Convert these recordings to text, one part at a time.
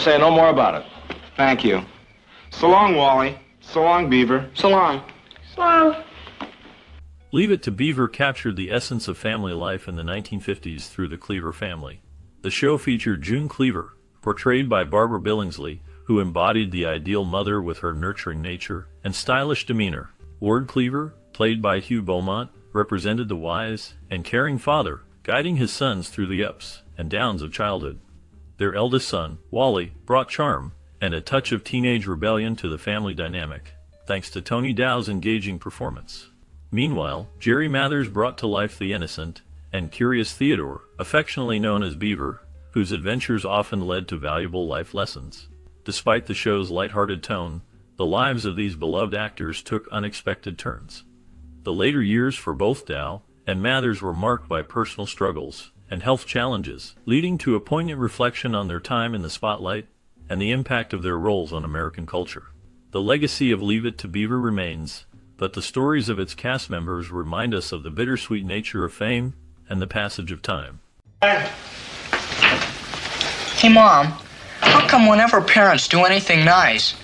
say no more about it. Thank you. So long, Wally. So long, Beaver. So long. So long. Leave It to Beaver captured the essence of family life in the 1950s through the Cleaver family. The show featured June Cleaver, portrayed by Barbara Billingsley, who embodied the ideal mother with her nurturing nature and stylish demeanor. Ward Cleaver, played by Hugh Beaumont, represented the wise and caring father, guiding his sons through the ups and downs of childhood. Their eldest son, Wally, brought charm and a touch of teenage rebellion to the family dynamic, thanks to Tony Dow's engaging performance. Meanwhile, Jerry Mathers brought to life the innocent and curious Theodore, affectionately known as Beaver, whose adventures often led to valuable life lessons. Despite the show's lighthearted tone, the lives of these beloved actors took unexpected turns. The later years for both Dow and Mathers were marked by personal struggles and health challenges, leading to a poignant reflection on their time in the spotlight and the impact of their roles on American culture. The legacy of Leave It to Beaver remains, but the stories of its cast members remind us of the bittersweet nature of fame and the passage of time. Hey, Mom, how come whenever parents do anything nice?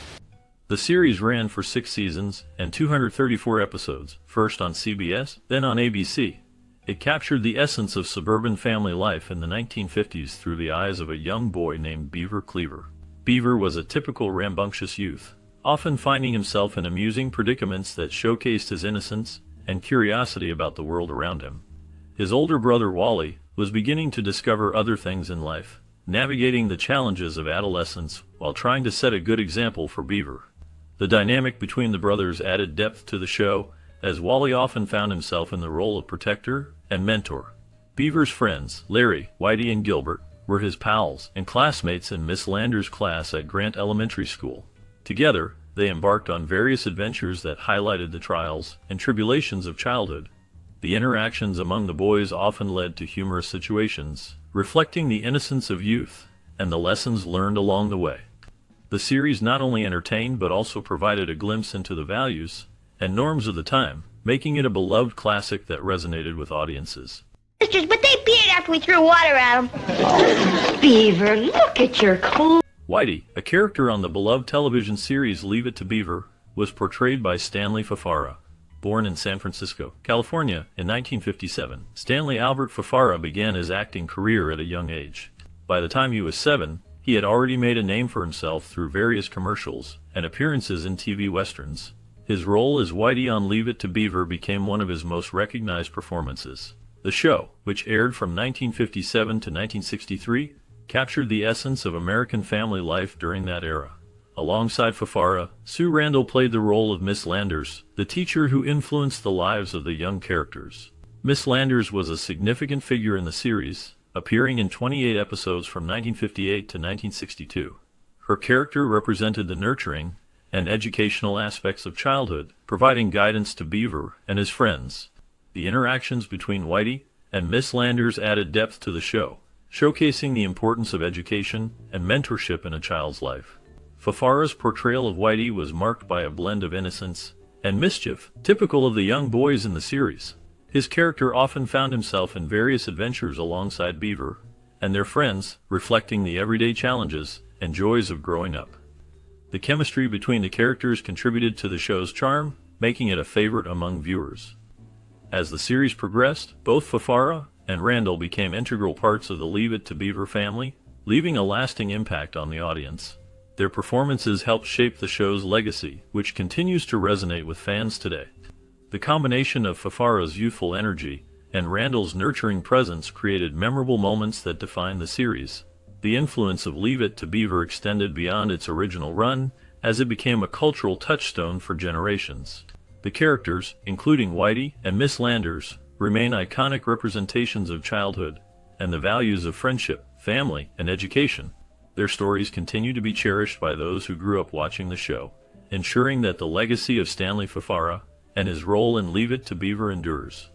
The series ran for 6 seasons and 234 episodes, first on CBS, then on ABC. It captured the essence of suburban family life in the 1950s through the eyes of a young boy named Beaver Cleaver. Beaver was a typical rambunctious youth, often finding himself in amusing predicaments that showcased his innocence and curiosity about the world around him. His older brother Wally was beginning to discover other things in life, navigating the challenges of adolescence while trying to set a good example for Beaver. The dynamic between the brothers added depth to the show, as Wally often found himself in the role of protector and mentor. Beaver's friends, Larry, Whitey, and Gilbert, were his pals and classmates in Miss Lander's class at Grant Elementary School. Together, they embarked on various adventures that highlighted the trials and tribulations of childhood. The interactions among the boys often led to humorous situations, reflecting the innocence of youth and the lessons learned along the way. The series not only entertained but also provided a glimpse into the values and norms of the time, making it a beloved classic that resonated with audiences. Sisters, but they beat it after we threw water at them. Beaver, look at your clothes. Whitey, a character on the beloved television series Leave It to Beaver, was portrayed by Stanley Fafara. Born in San Francisco, California in 1957, Stanley Albert Fafara began his acting career at a young age. By the time he was 7, he had already made a name for himself through various commercials and appearances in TV westerns. His role as Whitey on Leave It to Beaver became one of his most recognized performances. The show, which aired from 1957 to 1963, captured the essence of American family life during that era. Alongside Fafara, Sue Randall played the role of Miss Landers, the teacher who influenced the lives of the young characters. Miss Landers was a significant figure in the series, appearing in 28 episodes from 1958 to 1962. Her character represented the nurturing and educational aspects of childhood, providing guidance to Beaver and his friends. The interactions between Whitey and Miss Landers added depth to the show, showcasing the importance of education and mentorship in a child's life. Fafara's portrayal of Whitey was marked by a blend of innocence and mischief, typical of the young boys in the series. His character often found himself in various adventures alongside Beaver and their friends, reflecting the everyday challenges and joys of growing up. The chemistry between the characters contributed to the show's charm, making it a favorite among viewers. As the series progressed, both Fafara and Randall became integral parts of the Leave It to Beaver family, leaving a lasting impact on the audience. Their performances helped shape the show's legacy, which continues to resonate with fans today. The combination of Fafara's youthful energy and Randall's nurturing presence created memorable moments that defined the series. The influence of Leave It to Beaver extended beyond its original run, as it became a cultural touchstone for generations. The characters, including Whitey and Miss Landers, remain iconic representations of childhood and the values of friendship, family, and education. Their stories continue to be cherished by those who grew up watching the show, ensuring that the legacy of Stanley Fafara and his role in Leave It to Beaver endures.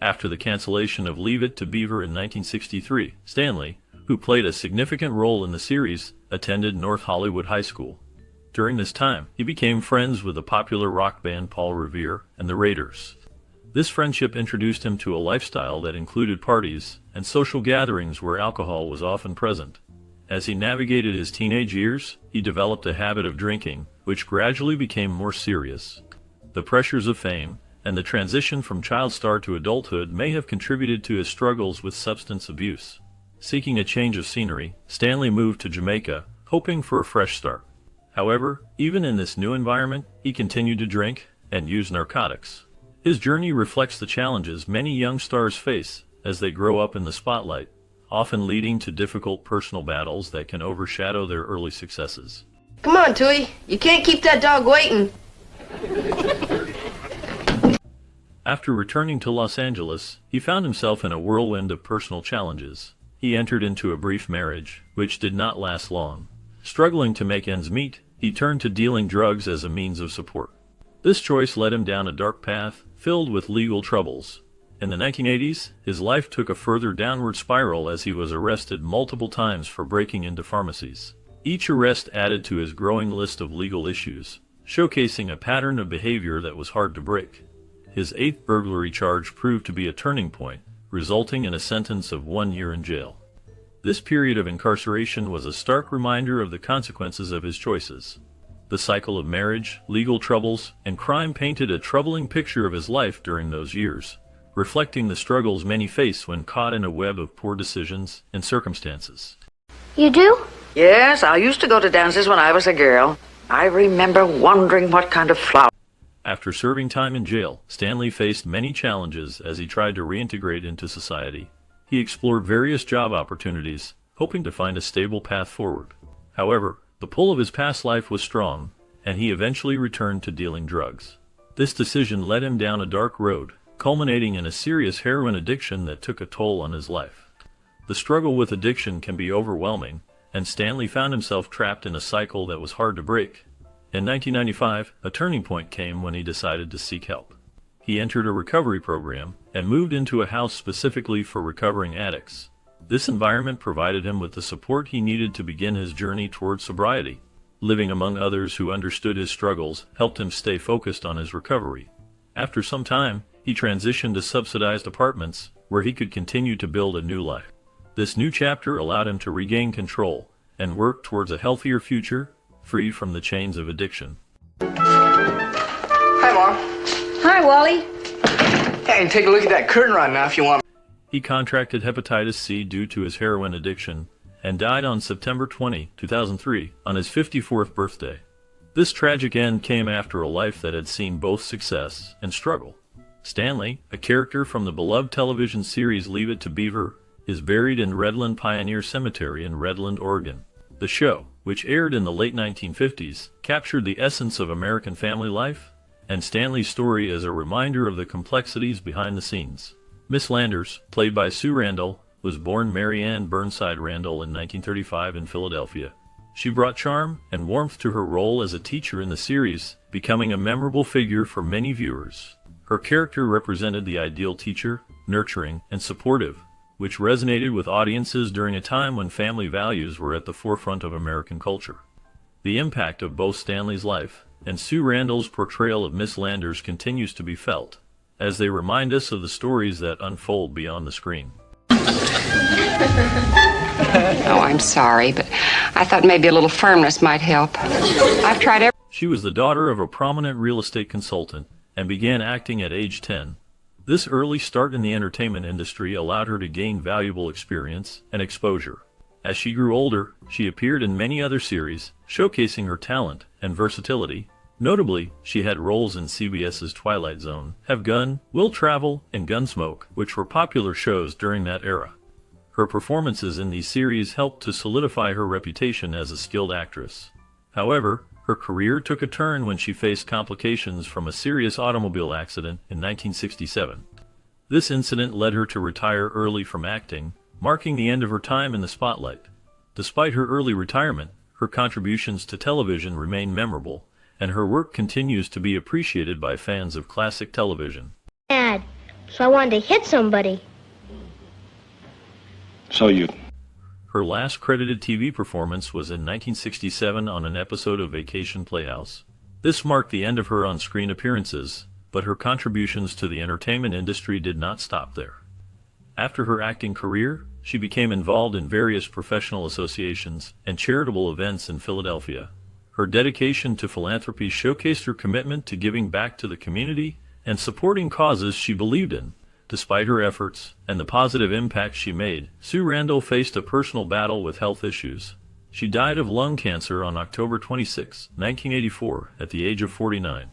After the cancellation of Leave It to Beaver in 1963, Stanley, who played a significant role in the series, attended North Hollywood High School. During this time, he became friends with the popular rock band Paul Revere and the Raiders. This friendship introduced him to a lifestyle that included parties and social gatherings where alcohol was often present. As he navigated his teenage years, he developed a habit of drinking, which gradually became more serious. The pressures of fame and the transition from child star to adulthood may have contributed to his struggles with substance abuse. Seeking a change of scenery, Stanley moved to Jamaica, hoping for a fresh start. However, even in this new environment, he continued to drink and use narcotics. His journey reflects the challenges many young stars face as they grow up in the spotlight, often leading to difficult personal battles that can overshadow their early successes. Come on, Tui. You can't keep that dog waiting. After returning to Los Angeles, he found himself in a whirlwind of personal challenges. He entered into a brief marriage, which did not last long. Struggling to make ends meet, he turned to dealing drugs as a means of support. This choice led him down a dark path, filled with legal troubles. In the 1980s, his life took a further downward spiral as he was arrested multiple times for breaking into pharmacies. Each arrest added to his growing list of legal issues, showcasing a pattern of behavior that was hard to break. His 8th burglary charge proved to be a turning point, resulting in a sentence of 1 year in jail. This period of incarceration was a stark reminder of the consequences of his choices. The cycle of marriage, legal troubles, and crime painted a troubling picture of his life during those years, reflecting the struggles many face when caught in a web of poor decisions and circumstances. You do? Yes, I used to go to dances when I was a girl. I remember wondering what kind of flower. After serving time in jail, Stanley faced many challenges as he tried to reintegrate into society. He explored various job opportunities, hoping to find a stable path forward. However, the pull of his past life was strong, and he eventually returned to dealing drugs. This decision led him down a dark road, culminating in a serious heroin addiction that took a toll on his life. The struggle with addiction can be overwhelming, and Stanley found himself trapped in a cycle that was hard to break. In 1995, a turning point came when he decided to seek help. He entered a recovery program and moved into a house specifically for recovering addicts. This environment provided him with the support he needed to begin his journey toward sobriety. Living among others who understood his struggles helped him stay focused on his recovery. After some time, he transitioned to subsidized apartments where he could continue to build a new life. This new chapter allowed him to regain control and work towards a healthier future, free from the chains of addiction. Hi, Mom. Hi, Wally. Hey, take a look at that curtain rod now if you want. He contracted hepatitis C due to his heroin addiction and died on September 20, 2003, on his 54th birthday. This tragic end came after a life that had seen both success and struggle. Stanley, a character from the beloved television series Leave It to Beaver, is buried in Redland Pioneer Cemetery in Redland, Oregon. The show, which aired in the late 1950s, captured the essence of American family life, and Stanley's story is a reminder of the complexities behind the scenes. Miss Landers, played by Sue Randall, was born Mary Ann Burnside Randall in 1935 in Philadelphia. She brought charm and warmth to her role as a teacher in the series, becoming a memorable figure for many viewers. Her character represented the ideal teacher, nurturing and supportive, which resonated with audiences during a time when family values were at the forefront of American culture. The impact of both Stanley's life and Sue Randall's portrayal of Miss Landers continues to be felt, as they remind us of the stories that unfold beyond the screen. Oh, I'm sorry, but I thought maybe a little firmness might help. I've tried every... She was the daughter of a prominent real estate consultant and began acting at age 10. This early start in the entertainment industry allowed her to gain valuable experience and exposure. As she grew older, she appeared in many other series, showcasing her talent and versatility. Notably, she had roles in CBS's Twilight Zone, Have Gun, Will Travel, and Gunsmoke, which were popular shows during that era. Her performances in these series helped to solidify her reputation as a skilled actress. However, her career took a turn when she faced complications from a serious automobile accident in 1967. This incident led her to retire early from acting, marking the end of her time in the spotlight. Despite her early retirement, her contributions to television remain memorable, and her work continues to be appreciated by fans of classic television. Dad, so I wanted to hit somebody. So you... Her last credited TV performance was in 1967 on an episode of Vacation Playhouse. This marked the end of her on-screen appearances, but her contributions to the entertainment industry did not stop there. After her acting career, she became involved in various professional associations and charitable events in Philadelphia. Her dedication to philanthropy showcased her commitment to giving back to the community and supporting causes she believed in. Despite her efforts and the positive impact she made, Sue Randall faced a personal battle with health issues. She died of lung cancer on October 26, 1984, at the age of 49.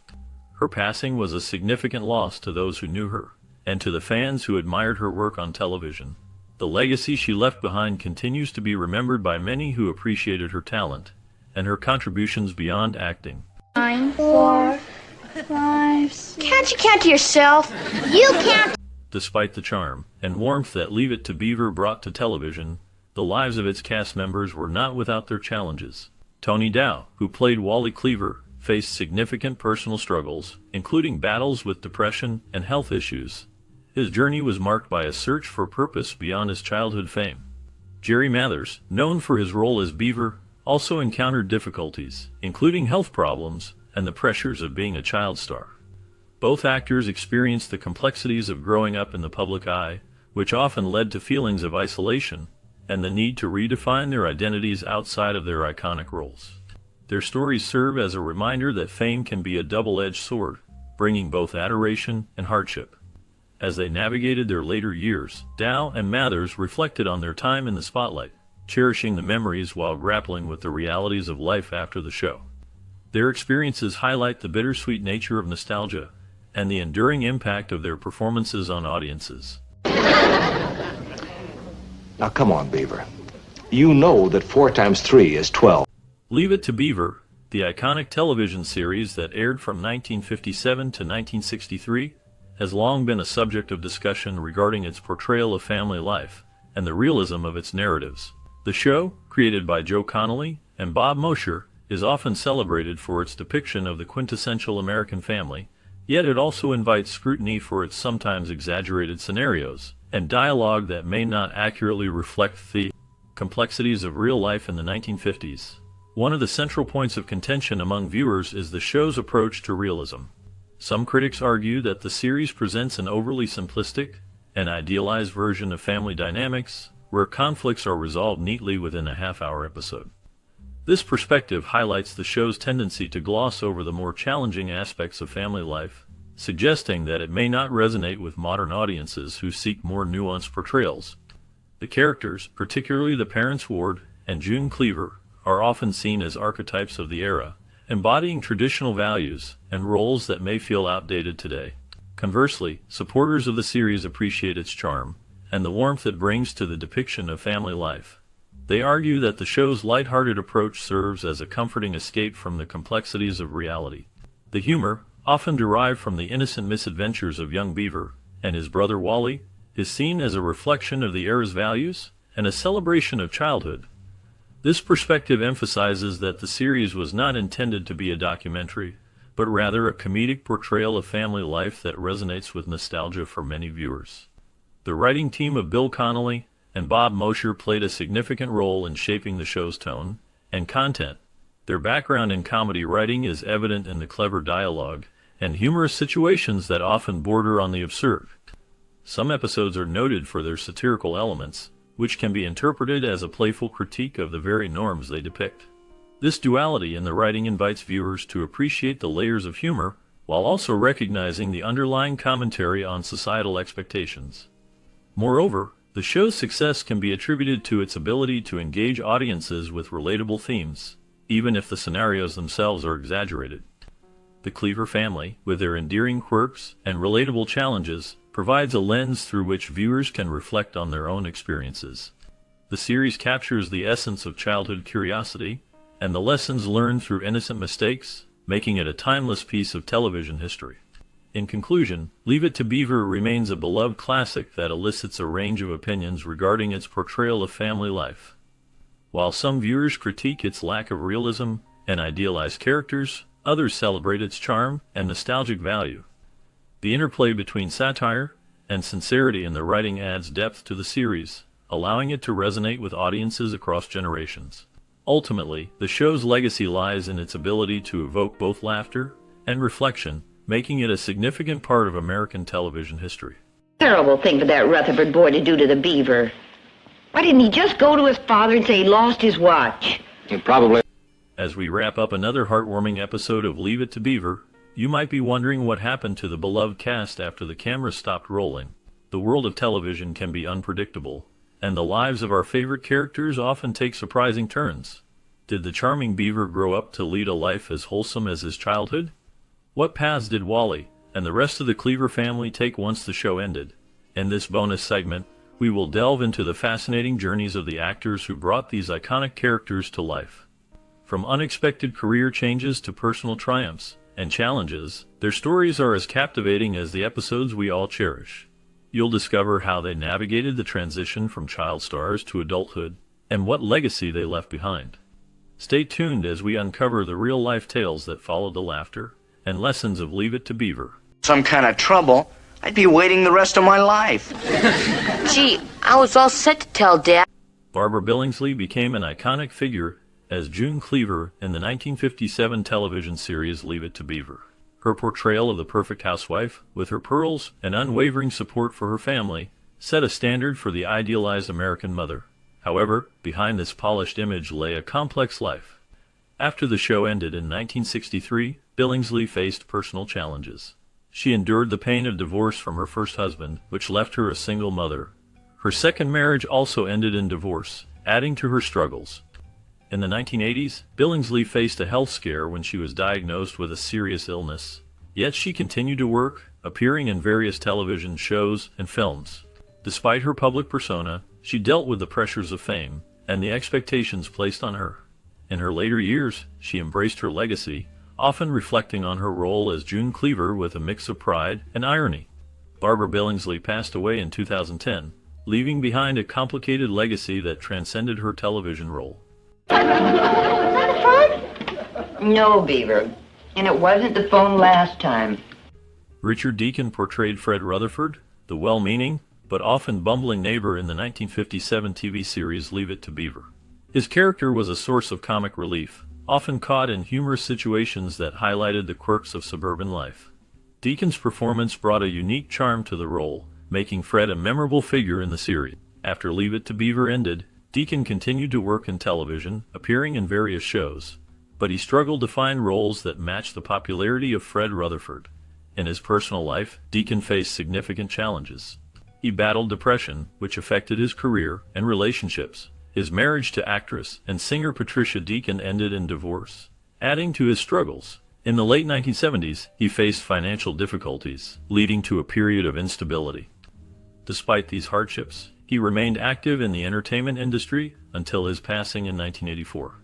Her passing was a significant loss to those who knew her, and to the fans who admired her work on television. The legacy she left behind continues to be remembered by many who appreciated her talent and her contributions beyond acting. 9, 4, 5. Can't you count to yourself? You can't. Despite the charm and warmth that Leave It to Beaver brought to television, the lives of its cast members were not without their challenges. Tony Dow, who played Wally Cleaver, faced significant personal struggles, including battles with depression and health issues. His journey was marked by a search for purpose beyond his childhood fame. Jerry Mathers, known for his role as Beaver, also encountered difficulties, including health problems and the pressures of being a child star. Both actors experienced the complexities of growing up in the public eye, which often led to feelings of isolation and the need to redefine their identities outside of their iconic roles. Their stories serve as a reminder that fame can be a double-edged sword, bringing both adoration and hardship. As they navigated their later years, Dow and Mathers reflected on their time in the spotlight, cherishing the memories while grappling with the realities of life after the show. Their experiences highlight the bittersweet nature of nostalgia and the enduring impact of their performances on audiences. Now come on, Beaver. You know that 4 times 3 is 12. Leave It to Beaver, the iconic television series that aired from 1957 to 1963, has long been a subject of discussion regarding its portrayal of family life and the realism of its narratives. The show, created by Joe Connolly and Bob Mosher, is often celebrated for its depiction of the quintessential American family, yet it also invites scrutiny for its sometimes exaggerated scenarios and dialogue that may not accurately reflect the complexities of real life in the 1950s. One of the central points of contention among viewers is the show's approach to realism. Some critics argue that the series presents an overly simplistic and idealized version of family dynamics, where conflicts are resolved neatly within a half-hour episode. This perspective highlights the show's tendency to gloss over the more challenging aspects of family life, suggesting that it may not resonate with modern audiences who seek more nuanced portrayals. The characters, particularly the parents Ward and June Cleaver, are often seen as archetypes of the era, embodying traditional values and roles that may feel outdated today. Conversely, supporters of the series appreciate its charm and the warmth it brings to the depiction of family life. They argue that the show's lighthearted approach serves as a comforting escape from the complexities of reality. The humor, often derived from the innocent misadventures of young Beaver and his brother Wally, is seen as a reflection of the era's values and a celebration of childhood. This perspective emphasizes that the series was not intended to be a documentary, but rather a comedic portrayal of family life that resonates with nostalgia for many viewers. The writing team of Bill Connolly and Bob Mosher played a significant role in shaping the show's tone and content. Their background in comedy writing is evident in the clever dialogue and humorous situations that often border on the absurd. Some episodes are noted for their satirical elements, which can be interpreted as a playful critique of the very norms they depict. This duality in the writing invites viewers to appreciate the layers of humor while also recognizing the underlying commentary on societal expectations. Moreover, the show's success can be attributed to its ability to engage audiences with relatable themes, even if the scenarios themselves are exaggerated. The Cleaver family, with their endearing quirks and relatable challenges, provides a lens through which viewers can reflect on their own experiences. The series captures the essence of childhood curiosity and the lessons learned through innocent mistakes, making it a timeless piece of television history. In conclusion, Leave It to Beaver remains a beloved classic that elicits a range of opinions regarding its portrayal of family life. While some viewers critique its lack of realism and idealized characters, others celebrate its charm and nostalgic value. The interplay between satire and sincerity in the writing adds depth to the series, allowing it to resonate with audiences across generations. Ultimately, the show's legacy lies in its ability to evoke both laughter and reflection, making it a significant part of American television history. Terrible thing for that Rutherford boy to do to the Beaver. Why didn't he just go to his father and say he lost his watch? You probably... As we wrap up another heartwarming episode of Leave It to Beaver, you might be wondering what happened to the beloved cast after the cameras stopped rolling. The world of television can be unpredictable, and the lives of our favorite characters often take surprising turns. Did the charming Beaver grow up to lead a life as wholesome as his childhood? What paths did Wally and the rest of the Cleaver family take once the show ended? In this bonus segment, we will delve into the fascinating journeys of the actors who brought these iconic characters to life. From unexpected career changes to personal triumphs and challenges, their stories are as captivating as the episodes we all cherish. You'll discover how they navigated the transition from child stars to adulthood and what legacy they left behind. Stay tuned as we uncover the real-life tales that followed the laughter and lessons of Leave It to Beaver. Some kind of trouble, I'd be waiting the rest of my life. Gee, I was all set to tell Dad. Barbara Billingsley became an iconic figure as June Cleaver in the 1957 television series Leave It to Beaver. Her portrayal of the perfect housewife, with her pearls and unwavering support for her family, set a standard for the idealized American mother. However, behind this polished image lay a complex life. After the show ended in 1963, Billingsley faced personal challenges. She endured the pain of divorce from her first husband, which left her a single mother. Her second marriage also ended in divorce, adding to her struggles. In the 1980s, Billingsley faced a health scare when she was diagnosed with a serious illness. Yet she continued to work, appearing in various television shows and films. Despite her public persona, she dealt with the pressures of fame and the expectations placed on her. In her later years, she embraced her legacy, often reflecting on her role as June Cleaver with a mix of pride and irony. Barbara Billingsley passed away in 2010, leaving behind a complicated legacy that transcended her television role. No, Beaver. And it wasn't the phone last time. Richard Deacon portrayed Fred Rutherford, the well-meaning but often bumbling neighbor in the 1957 TV series Leave It to Beaver. His character was a source of comic relief, often caught in humorous situations that highlighted the quirks of suburban life. Deacon's performance brought a unique charm to the role, making Fred a memorable figure in the series. After Leave It to Beaver ended, Deacon continued to work in television, appearing in various shows, but he struggled to find roles that matched the popularity of Fred Rutherford. In his personal life, Deacon faced significant challenges. He battled depression, which affected his career and relationships. His marriage to actress and singer Patricia Deacon ended in divorce, adding to his struggles. In the late 1970s, he faced financial difficulties, leading to a period of instability. Despite these hardships, he remained active in the entertainment industry until his passing in 1984.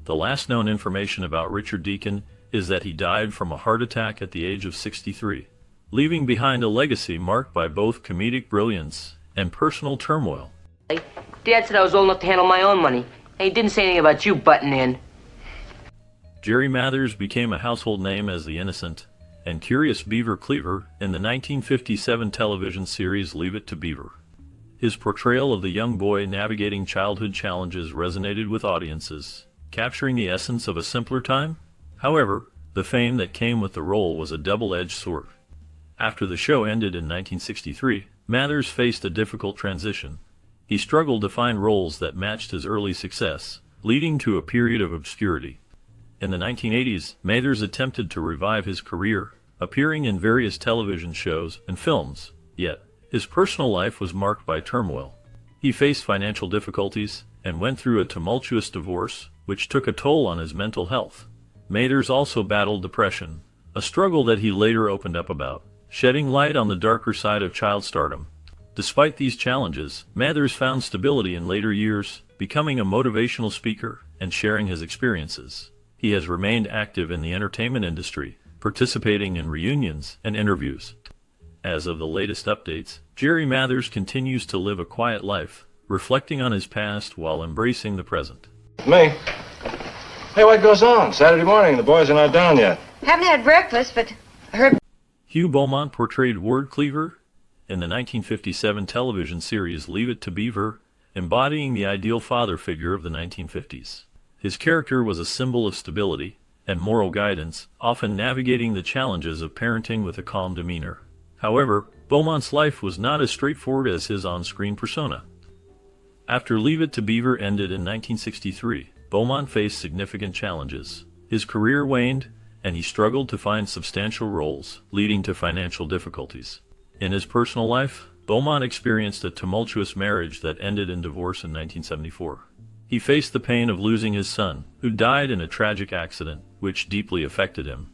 The last known information about Richard Deacon is that he died from a heart attack at the age of 63, leaving behind a legacy marked by both comedic brilliance and personal turmoil. Dad said I was old enough to handle my own money. And he didn't say anything about you butting in. Jerry Mathers became a household name as the innocent and curious Beaver Cleaver in the 1957 television series Leave It to Beaver. His portrayal of the young boy navigating childhood challenges resonated with audiences, capturing the essence of a simpler time. However, the fame that came with the role was a double-edged sword. After the show ended in 1963, Mathers faced a difficult transition. He struggled to find roles that matched his early success, leading to a period of obscurity. In the 1980s, Mathers attempted to revive his career, appearing in various television shows and films, yet his personal life was marked by turmoil. He faced financial difficulties and went through a tumultuous divorce, which took a toll on his mental health. Mathers also battled depression, a struggle that he later opened up about, shedding light on the darker side of child stardom. Despite these challenges, Mathers found stability in later years, becoming a motivational speaker and sharing his experiences. He has remained active in the entertainment industry, participating in reunions and interviews. As of the latest updates, Jerry Mathers continues to live a quiet life, reflecting on his past while embracing the present. Me? Hey, what goes on? Saturday morning, the boys are not down yet. Haven't had breakfast, but I heard... Hugh Beaumont portrayed Ward Cleaver in the 1957 television series Leave It to Beaver, embodying the ideal father figure of the 1950s. His character was a symbol of stability and moral guidance, often navigating the challenges of parenting with a calm demeanor. However, Beaumont's life was not as straightforward as his on-screen persona. After Leave It to Beaver ended in 1963, Beaumont faced significant challenges. His career waned, and he struggled to find substantial roles, leading to financial difficulties. In his personal life, Beaumont experienced a tumultuous marriage that ended in divorce in 1974. He faced the pain of losing his son, who died in a tragic accident, which deeply affected him.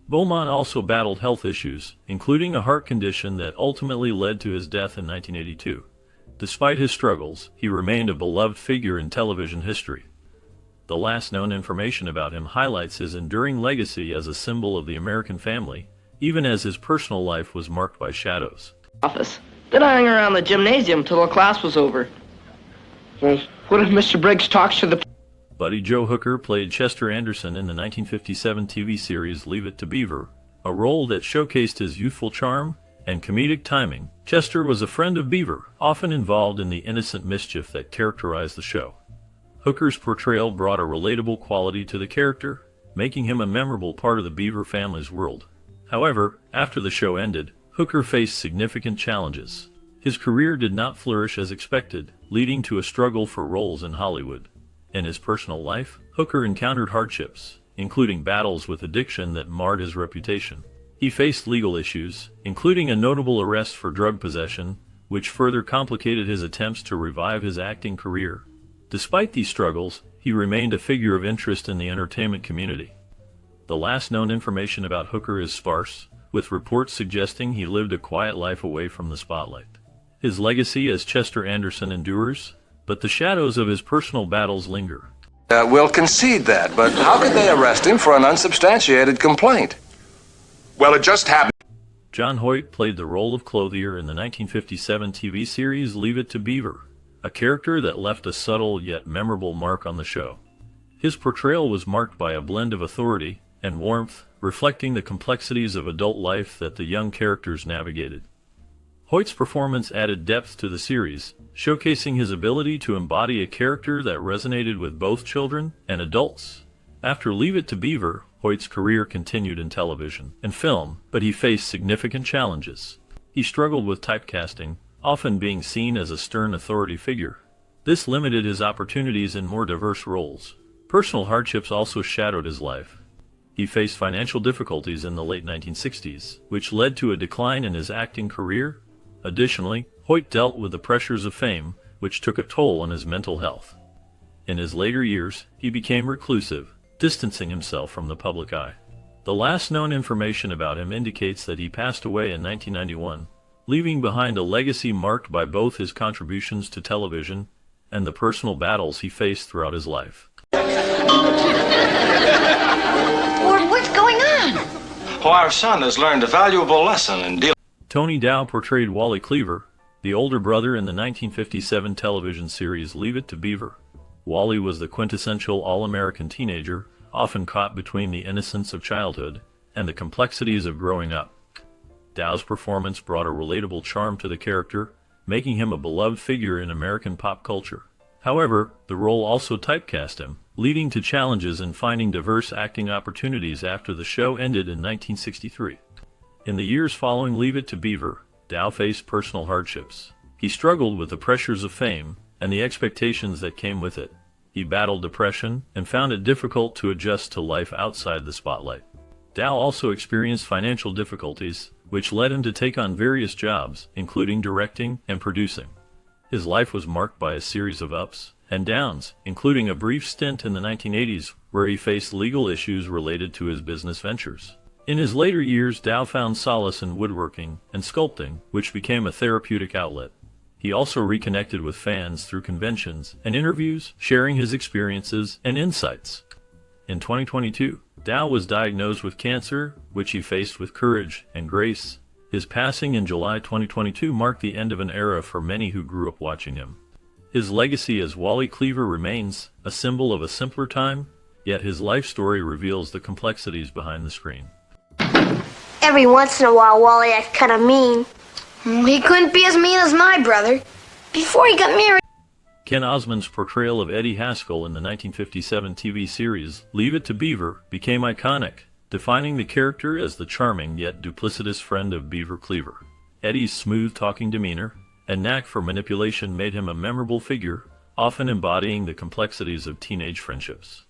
Beaumont also battled health issues, including a heart condition that ultimately led to his death in 1982. Despite his struggles, he remained a beloved figure in television history. The last known information about him highlights his enduring legacy as a symbol of the American family, even as his personal life was marked by shadows. Office. Then I hung around the gymnasium till the class was over. Well, what if Mr. Briggs talks to the... Buddy Joe Hooker played Chester Anderson in the 1957 TV series Leave It to Beaver, a role that showcased his youthful charm and comedic timing. Chester was a friend of Beaver, often involved in the innocent mischief that characterized the show. Hooker's portrayal brought a relatable quality to the character, making him a memorable part of the Beaver family's world. However, after the show ended, Hooker faced significant challenges. His career did not flourish as expected, leading to a struggle for roles in Hollywood. In his personal life, Hooker encountered hardships, including battles with addiction that marred his reputation. He faced legal issues, including a notable arrest for drug possession, which further complicated his attempts to revive his acting career. Despite these struggles, he remained a figure of interest in the entertainment community. The last known information about Hooker is sparse, with reports suggesting he lived a quiet life away from the spotlight. His legacy as Chester Anderson endures, but the shadows of his personal battles linger. We'll concede that, but how could they arrest him for an unsubstantiated complaint? Well, it just happened. John Hoyt played the role of clothier in the 1957 TV series Leave It to Beaver, a character that left a subtle yet memorable mark on the show. His portrayal was marked by a blend of authority and warmth, reflecting the complexities of adult life that the young characters navigated. Hoyt's performance added depth to the series, showcasing his ability to embody a character that resonated with both children and adults. After Leave It to Beaver, Hoyt's career continued in television and film, but he faced significant challenges. He struggled with typecasting, often being seen as a stern authority figure. This limited his opportunities in more diverse roles. Personal hardships also shadowed his life. He faced financial difficulties in the late 1960s, which led to a decline in his acting career. Additionally, Hoyt dealt with the pressures of fame, which took a toll on his mental health. In his later years, he became reclusive, distancing himself from the public eye. The last known information about him indicates that he passed away in 1991, leaving behind a legacy marked by both his contributions to television and the personal battles he faced throughout his life. Ward, what's going on? Oh, our son has learned a valuable lesson in dealing. Tony Dow portrayed Wally Cleaver, the older brother in the 1957 television series Leave It to Beaver. Wally was the quintessential all-American teenager, often caught between the innocence of childhood and the complexities of growing up. Dow's performance brought a relatable charm to the character, making him a beloved figure in American pop culture. However, the role also typecast him, leading to challenges in finding diverse acting opportunities after the show ended in 1963. In the years following Leave It to Beaver, Dow faced personal hardships. He struggled with the pressures of fame and the expectations that came with it. He battled depression and found it difficult to adjust to life outside the spotlight. Dow also experienced financial difficulties, which led him to take on various jobs, including directing and producing. His life was marked by a series of ups and downs, including a brief stint in the 1980s where he faced legal issues related to his business ventures. In his later years, Dow found solace in woodworking and sculpting, which became a therapeutic outlet. He also reconnected with fans through conventions and interviews, sharing his experiences and insights. In 2022, Dow was diagnosed with cancer, which he faced with courage and grace. His passing in July 2022 marked the end of an era for many who grew up watching him. His legacy as Wally Cleaver remains a symbol of a simpler time, yet his life story reveals the complexities behind the screen. Every once in a while, Wally acts kind of mean. He couldn't be as mean as my brother. Before he got married... Ken Osmond's portrayal of Eddie Haskell in the 1957 TV series Leave It to Beaver became iconic, defining the character as the charming yet duplicitous friend of Beaver Cleaver. Eddie's smooth-talking demeanor and knack for manipulation made him a memorable figure, often embodying the complexities of teenage friendships.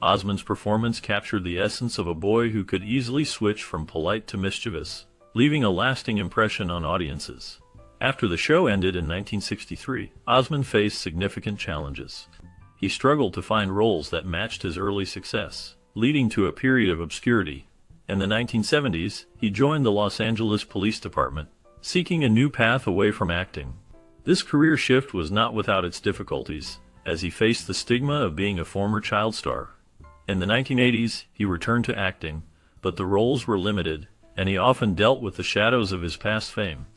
Osmond's performance captured the essence of a boy who could easily switch from polite to mischievous, leaving a lasting impression on audiences. After the show ended in 1963, Osmond faced significant challenges. He struggled to find roles that matched his early success, leading to a period of obscurity. In the 1970s, he joined the Los Angeles Police Department, seeking a new path away from acting. This career shift was not without its difficulties, as he faced the stigma of being a former child star. In the 1980s, he returned to acting, but the roles were limited, and he often dealt with the shadows of his past fame.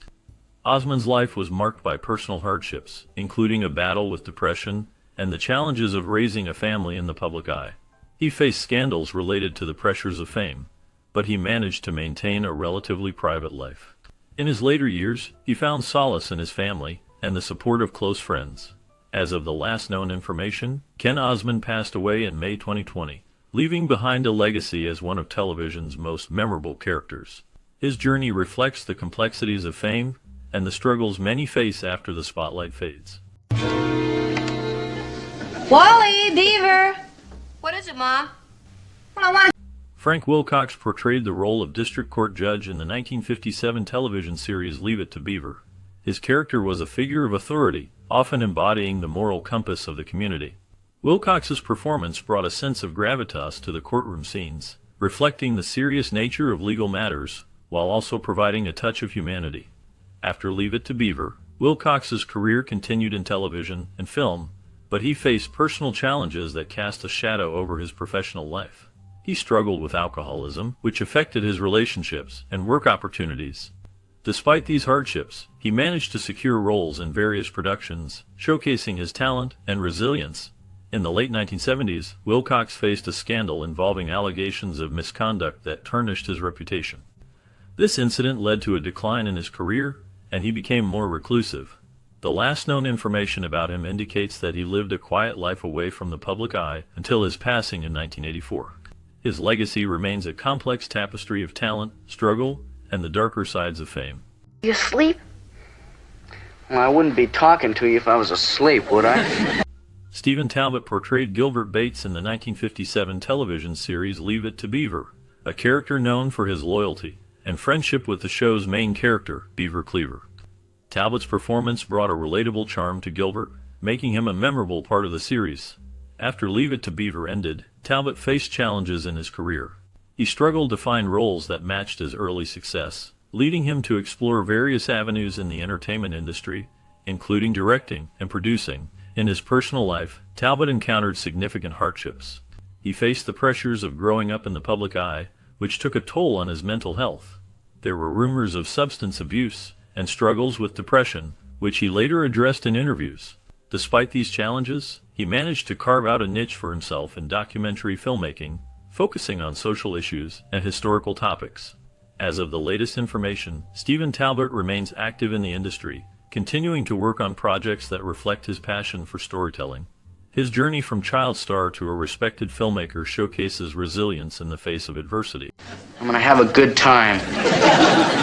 Osmond's life was marked by personal hardships, including a battle with depression and the challenges of raising a family in the public eye. He faced scandals related to the pressures of fame, but he managed to maintain a relatively private life. In his later years, he found solace in his family and the support of close friends. As of the last known information, Ken Osmond passed away in May 2020, leaving behind a legacy as one of television's most memorable characters. His journey reflects the complexities of fame and the struggles many face after the spotlight fades. Wally, Beaver! What is it, Mom? Frank Wilcox portrayed the role of district court judge in the 1957 television series Leave It to Beaver. His character was a figure of authority, often embodying the moral compass of the community. Wilcox's performance brought a sense of gravitas to the courtroom scenes, reflecting the serious nature of legal matters, while also providing a touch of humanity. After Leave It to Beaver, Wilcox's career continued in television and film, but he faced personal challenges that cast a shadow over his professional life. He struggled with alcoholism, which affected his relationships and work opportunities. Despite these hardships, he managed to secure roles in various productions, showcasing his talent and resilience. In the late 1970s, Wilcox faced a scandal involving allegations of misconduct that tarnished his reputation. This incident led to a decline in his career, and he became more reclusive. The last known information about him indicates that he lived a quiet life away from the public eye until his passing in 1984. His legacy remains a complex tapestry of talent, struggle, and the darker sides of fame. You asleep? Well, I wouldn't be talking to you if I was asleep, would I? Stephen Talbot portrayed Gilbert Bates in the 1957 television series Leave It to Beaver, a character known for his loyalty and friendship with the show's main character, Beaver Cleaver. Talbot's performance brought a relatable charm to Gilbert, making him a memorable part of the series. After Leave It to Beaver ended, Talbot faced challenges in his career. He struggled to find roles that matched his early success, leading him to explore various avenues in the entertainment industry, including directing and producing. In his personal life, Talbot encountered significant hardships. He faced the pressures of growing up in the public eye, which took a toll on his mental health. There were rumors of substance abuse and struggles with depression, which he later addressed in interviews. Despite these challenges, he managed to carve out a niche for himself in documentary filmmaking, focusing on social issues and historical topics. As of the latest information, Stephen Talbot remains active in the industry, continuing to work on projects that reflect his passion for storytelling. His journey from child star to a respected filmmaker showcases resilience in the face of adversity. I'm gonna have a good time.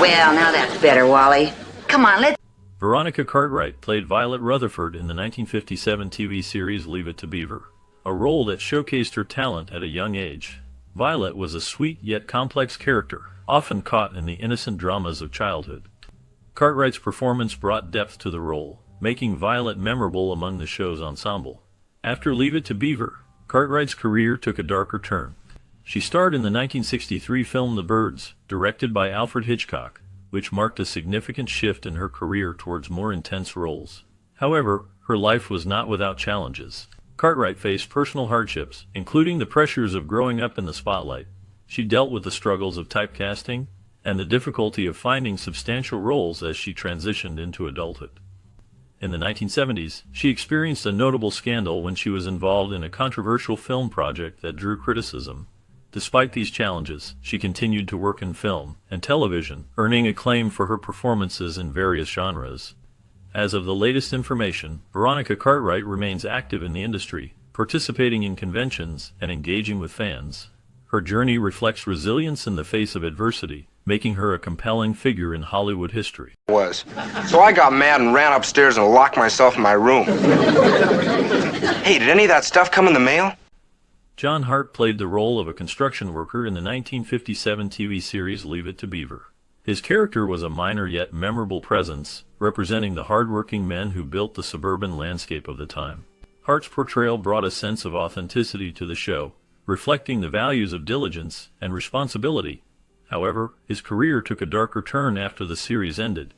Well, now that's better, Wally. Come on, let's... Veronica Cartwright played Violet Rutherford in the 1957 TV series Leave It to Beaver, a role that showcased her talent at a young age. Violet was a sweet yet complex character, often caught in the innocent dramas of childhood. Cartwright's performance brought depth to the role, making Violet memorable among the show's ensemble. After Leave It to Beaver, Cartwright's career took a darker turn. She starred in the 1963 film The Birds, directed by Alfred Hitchcock, which marked a significant shift in her career towards more intense roles. However, her life was not without challenges. Cartwright faced personal hardships, including the pressures of growing up in the spotlight. She dealt with the struggles of typecasting and the difficulty of finding substantial roles as she transitioned into adulthood. In the 1970s, she experienced a notable scandal when she was involved in a controversial film project that drew criticism. Despite these challenges, she continued to work in film and television, earning acclaim for her performances in various genres. As of the latest information, Veronica Cartwright remains active in the industry, participating in conventions and engaging with fans. Her journey reflects resilience in the face of adversity, making her a compelling figure in Hollywood history. So I got mad and ran upstairs and locked myself in my room. Hey, did any of that stuff come in the mail? John Hart played the role of a construction worker in the 1957 TV series Leave It to Beaver. His character was a minor yet memorable presence, representing the hard-working men who built the suburban landscape of the time. Hart's portrayal brought a sense of authenticity to the show, reflecting the values of diligence and responsibility. However, his career took a darker turn after the series ended.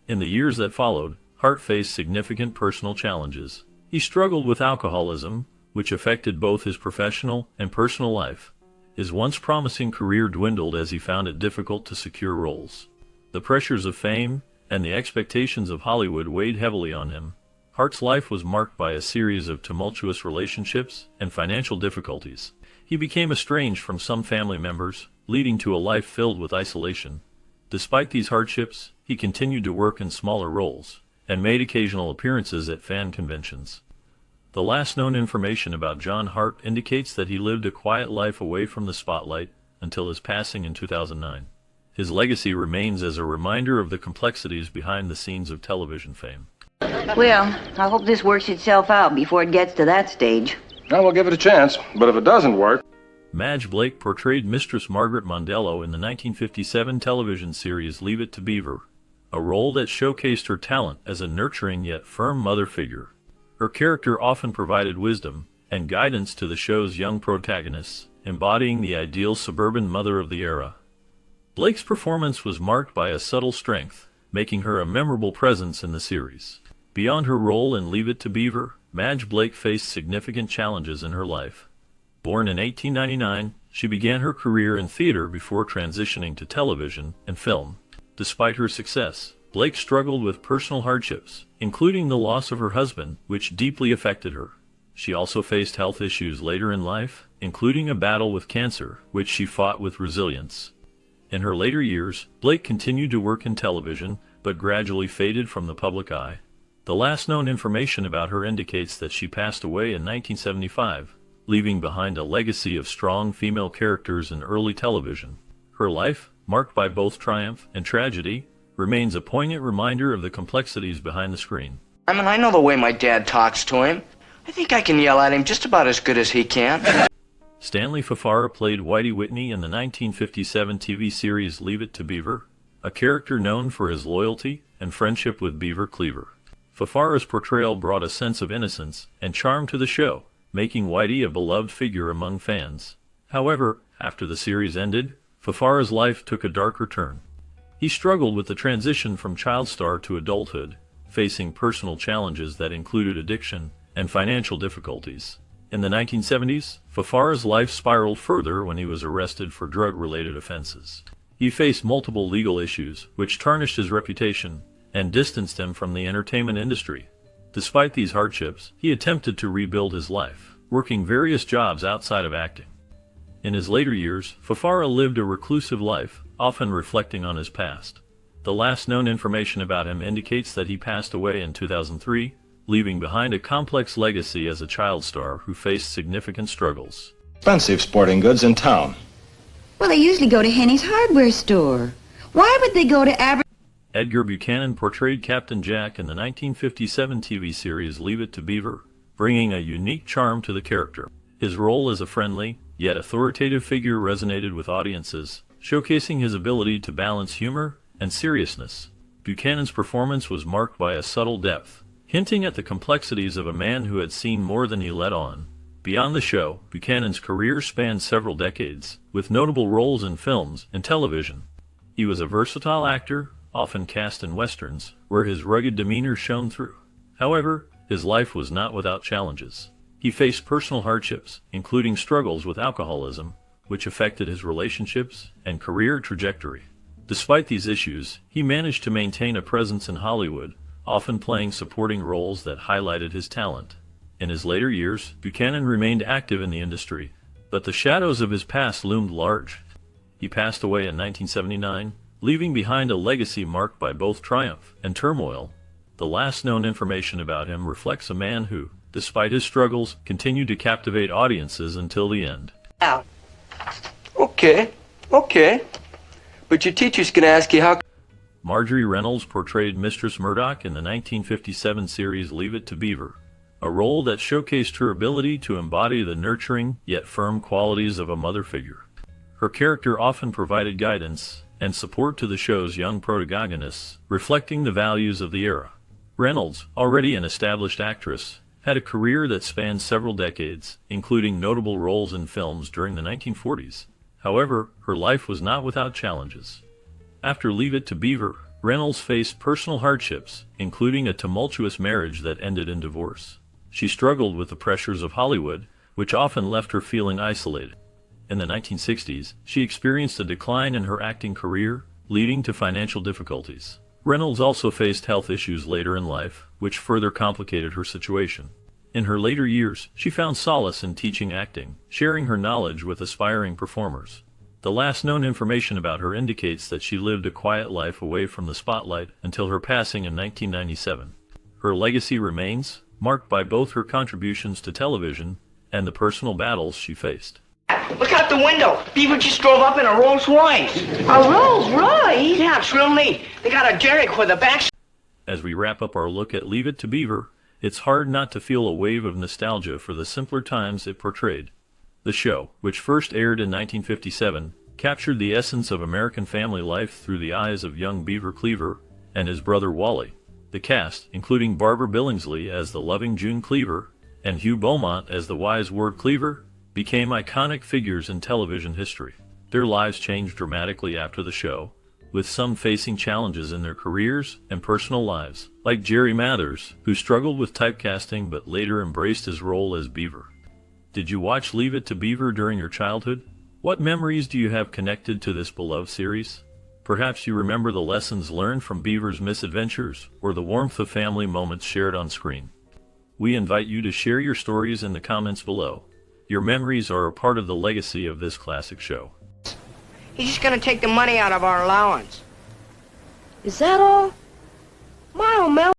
In the years that followed, Hart faced significant personal challenges. He struggled with alcoholism, which affected both his professional and personal life. His once promising career dwindled as he found it difficult to secure roles. The pressures of fame and the expectations of Hollywood weighed heavily on him. Hart's life was marked by a series of tumultuous relationships and financial difficulties. He became estranged from some family members, leading to a life filled with isolation. Despite these hardships, he continued to work in smaller roles and made occasional appearances at fan conventions. The last known information about John Hart indicates that he lived a quiet life away from the spotlight until his passing in 2009. His legacy remains as a reminder of the complexities behind the scenes of television fame. Well, I hope this works itself out before it gets to that stage. Well, we'll give it a chance, but if it doesn't work... Madge Blake portrayed Mistress Margaret Mondello in the 1957 television series Leave It to Beaver, a role that showcased her talent as a nurturing yet firm mother figure. Her character often provided wisdom and guidance to the show's young protagonists, embodying the ideal suburban mother of the era. Blake's performance was marked by a subtle strength, making her a memorable presence in the series. Beyond her role in Leave It to Beaver, Madge Blake faced significant challenges in her life. Born in 1899, she began her career in theater before transitioning to television and film. Despite her success, Blake struggled with personal hardships, including the loss of her husband, which deeply affected her. She also faced health issues later in life, including a battle with cancer, which she fought with resilience. In her later years, Blake continued to work in television, but gradually faded from the public eye. The last known information about her indicates that she passed away in 1975, leaving behind a legacy of strong female characters in early television. Her life, marked by both triumph and tragedy, remains a poignant reminder of the complexities behind the screen. I know the way my dad talks to him. I think I can yell at him just about as good as he can. Stanley Fafara played Whitey Whitney in the 1957 TV series Leave It to Beaver, a character known for his loyalty and friendship with Beaver Cleaver. Fafara's portrayal brought a sense of innocence and charm to the show, making Whitey a beloved figure among fans. However, after the series ended, Fafara's life took a darker turn. He struggled with the transition from child star to adulthood, facing personal challenges that included addiction and financial difficulties. In the 1970s, Fafara's life spiraled further when he was arrested for drug-related offenses. He faced multiple legal issues, which tarnished his reputation and distanced him from the entertainment industry. Despite these hardships, he attempted to rebuild his life, working various jobs outside of acting. In his later years, Fafara lived a reclusive life, often reflecting on his past. The last known information about him indicates that he passed away in 2003, leaving behind a complex legacy as a child star who faced significant struggles. Expensive sporting goods in town. Well, they usually go to Henny's hardware store. Why would they go to Edgar Buchanan portrayed Captain Jack in the 1957 TV series Leave It to Beaver, bringing a unique charm to the character. His role as a friendly, yet authoritative figure resonated with audiences, showcasing his ability to balance humor and seriousness. Buchanan's performance was marked by a subtle depth, hinting at the complexities of a man who had seen more than he let on. Beyond the show, Buchanan's career spanned several decades, with notable roles in films and television. He was a versatile actor, often cast in westerns, where his rugged demeanor shone through. However, his life was not without challenges. He faced personal hardships, including struggles with alcoholism, which affected his relationships and career trajectory. Despite these issues, he managed to maintain a presence in Hollywood, often playing supporting roles that highlighted his talent. In his later years, Buchanan remained active in the industry, but the shadows of his past loomed large. He passed away in 1979, leaving behind a legacy marked by both triumph and turmoil. The last known information about him reflects a man who, despite his struggles, continued to captivate audiences until the end. Okay. But your teacher's gonna ask you how... Marjorie Reynolds portrayed Mistress Murdoch in the 1957 series Leave It to Beaver, a role that showcased her ability to embody the nurturing yet firm qualities of a mother figure. Her character often provided guidance and support to the show's young protagonists, reflecting the values of the era. Reynolds, already an established actress, had a career that spanned several decades, including notable roles in films during the 1940s. However, her life was not without challenges. After Leave It to Beaver, Reynolds faced personal hardships, including a tumultuous marriage that ended in divorce. She struggled with the pressures of Hollywood, which often left her feeling isolated. In the 1960s, she experienced a decline in her acting career, leading to financial difficulties. Reynolds also faced health issues later in life, which further complicated her situation. In her later years, she found solace in teaching acting, sharing her knowledge with aspiring performers. The last known information about her indicates that she lived a quiet life away from the spotlight until her passing in 1997. Her legacy remains, marked by both her contributions to television and the personal battles she faced. Look out the window. Beaver just drove up in a Rolls Royce. A Rolls Royce? Yeah, it's real neat. They got a derrick with a back... As we wrap up our look at Leave It to Beaver, it's hard not to feel a wave of nostalgia for the simpler times it portrayed. The show, which first aired in 1957, captured the essence of American family life through the eyes of young Beaver Cleaver and his brother Wally. The cast, including Barbara Billingsley as the loving June Cleaver and Hugh Beaumont as the wise Ward Cleaver, became iconic figures in television history. Their lives changed dramatically after the show, with some facing challenges in their careers and personal lives, like Jerry Mathers, who struggled with typecasting but later embraced his role as Beaver. Did you watch Leave It to Beaver during your childhood? What memories do you have connected to this beloved series? Perhaps you remember the lessons learned from Beaver's misadventures or the warmth of family moments shared on screen. We invite you to share your stories in the comments below. Your memories are a part of the legacy of this classic show. He's just gonna take the money out of our allowance. Is that all? My old Mel